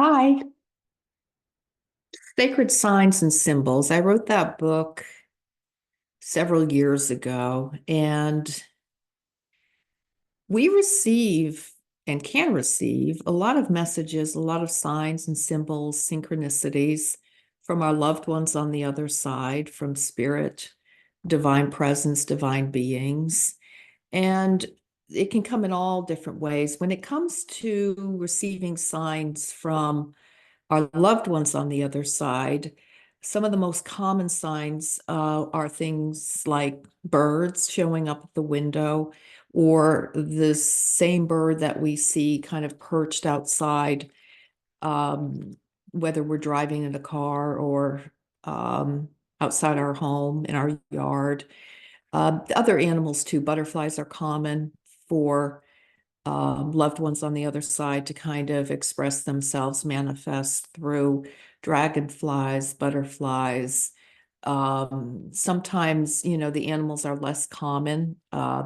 Hi, Sacred Signs and Symbols. I wrote that book several years ago, and we receive and can receive a lot of messages, a lot of signs and symbols, synchronicities from our loved ones on the other side, from spirit, divine presence, divine beings. And it can come in all different ways. When it comes to receiving signs from our loved ones on the other side, some of the most common signs are things like birds showing up at the window, or the same bird that we see kind of perched outside, um, whether we're driving in a car or um, outside our home, in our yard. The other animals too, butterflies are common for loved ones on the other side to kind of express themselves, manifest through dragonflies, butterflies. Sometimes, the animals are less common.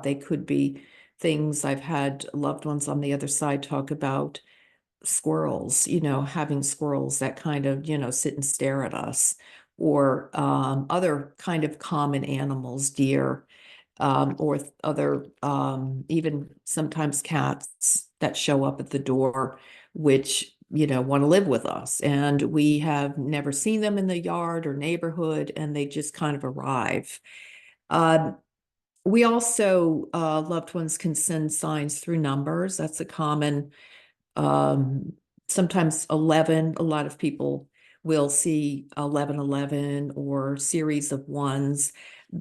They could be things I've had loved ones on the other side talk about squirrels, having squirrels that kind of, sit and stare at us, or other kind of common animals, deer, or other, even sometimes cats that show up at the door, which, want to live with us. And we have never seen them in the yard or neighborhood, and they just kind of arrive. Um, we also, loved ones can send signs through numbers. That's a common, um, sometimes 11. A lot of people will see 1111 or series of ones.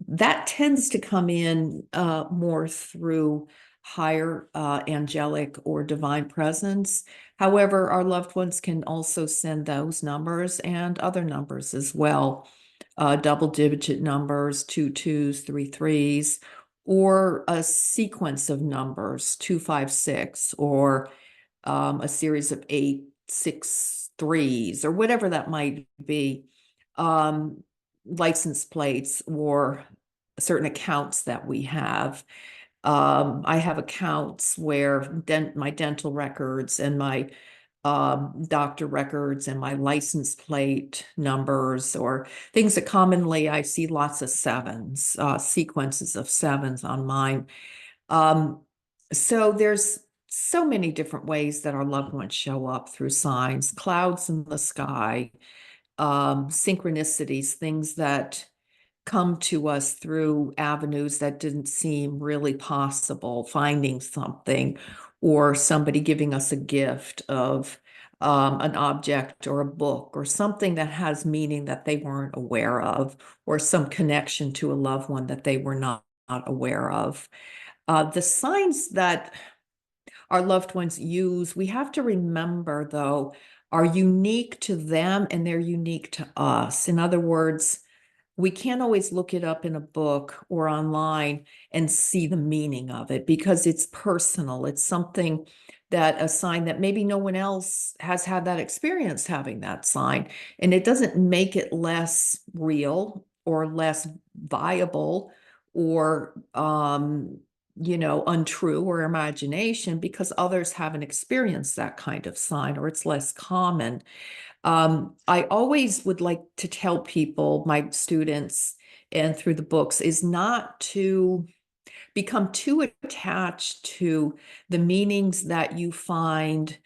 That tends to come in more through higher angelic or divine presence. However, our loved ones can also send those numbers and other numbers as well, double digit numbers, two twos, three threes, or a sequence of numbers, 256, or a series of eight, six threes, or whatever that might be, license plates or certain accounts that we have. I have accounts where my dental records and my doctor records and my license plate numbers, or things that commonly I see lots of sevens, sequences of sevens on mine. Um, so there's so many different ways that our loved ones show up through signs, clouds in the sky, synchronicities, things that come to us through avenues that didn't seem really possible, finding something, or somebody giving us a gift of an object or a book or something that has meaning that they weren't aware of, or some connection to a loved one that they were not aware of. The signs that our loved ones use, we have to remember, though, are unique to them and they're unique to us. In other words, we can't always look it up in a book or online and see the meaning of it because it's personal. It's something that a sign that maybe no one else has had that experience having that sign. And it doesn't make it less real or less viable or, untrue or imagination because others haven't experienced that kind of sign, or it's less common. I always would like to tell people, my students, and through the books, is not to become too attached to the meanings that you find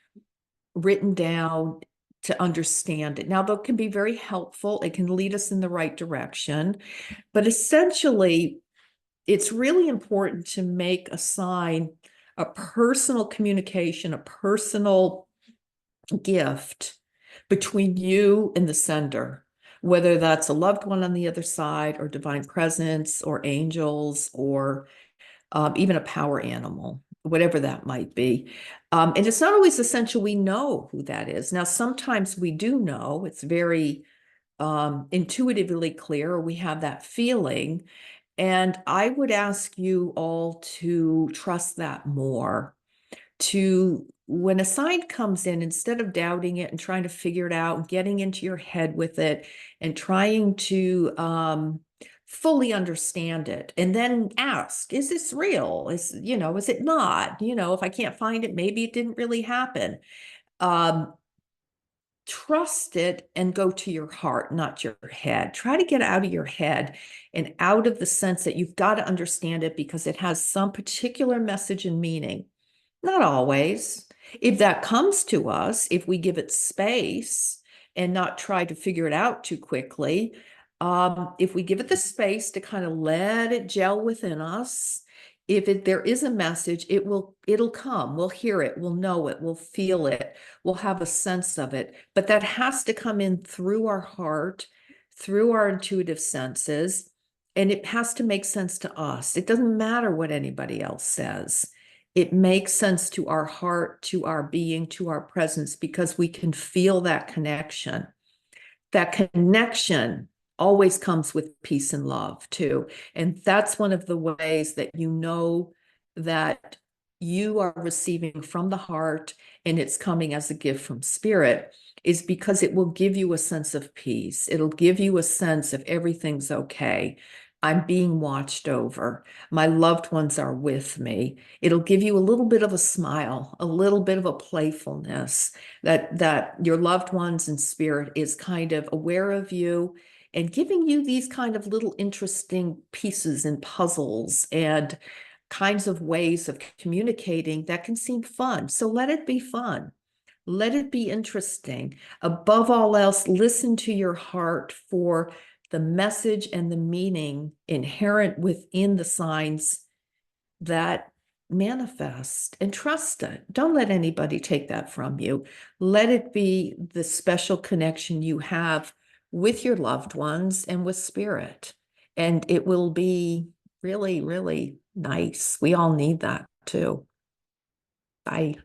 written down to understand it. Now, that can be very helpful. It can lead us in the right direction. But essentially, it's really important to make a sign a personal communication, a personal gift between you and the sender, whether that's a loved one on the other side, or divine presence, or angels, or even a power animal, whatever that might be. And it's not always essential we know who that is. Now, sometimes we do know, it's very intuitively clear, or we have that feeling. And I would ask you all to trust that more, to when a sign comes in, instead of doubting it and trying to figure it out and getting into your head with it and trying to fully understand it, and then ask, is this real? Is it not? If I can't find it, maybe it didn't really happen. Um, trust it and go to your heart, not your head. Try to get out of your head and out of the sense that you've got to understand it because it has some particular message and meaning. Not always. If that comes to us, if we give it space and not try to figure it out too quickly, if we give it the space to kind of let it gel within us, if there is a message, it'll come. We'll hear it, we'll know it, we'll feel it, we'll have a sense of it. But that has to come in through our heart, through our intuitive senses, and it has to make sense to us. It doesn't matter what anybody else says. It makes sense to our heart, to our being, to our presence, because we can feel that connection. That connection always comes with peace and love too. And that's one of the ways that you know that you are receiving from the heart and it's coming as a gift from spirit, is because it will give you a sense of peace. It'll give you a sense of everything's okay. I'm being watched over. My loved ones are with me. It'll give you a little bit of a smile, a little bit of a playfulness that your loved ones in spirit is kind of aware of you and giving you these kind of little interesting pieces and puzzles and kinds of ways of communicating that can seem fun. So let it be fun. Let it be interesting. Above all else, listen to your heart for the message and the meaning inherent within the signs that manifest, and trust it. Don't let anybody take that from you. Let it be the special connection you have with your loved ones and with spirit. And it will be really, really nice. We all need that too. Bye.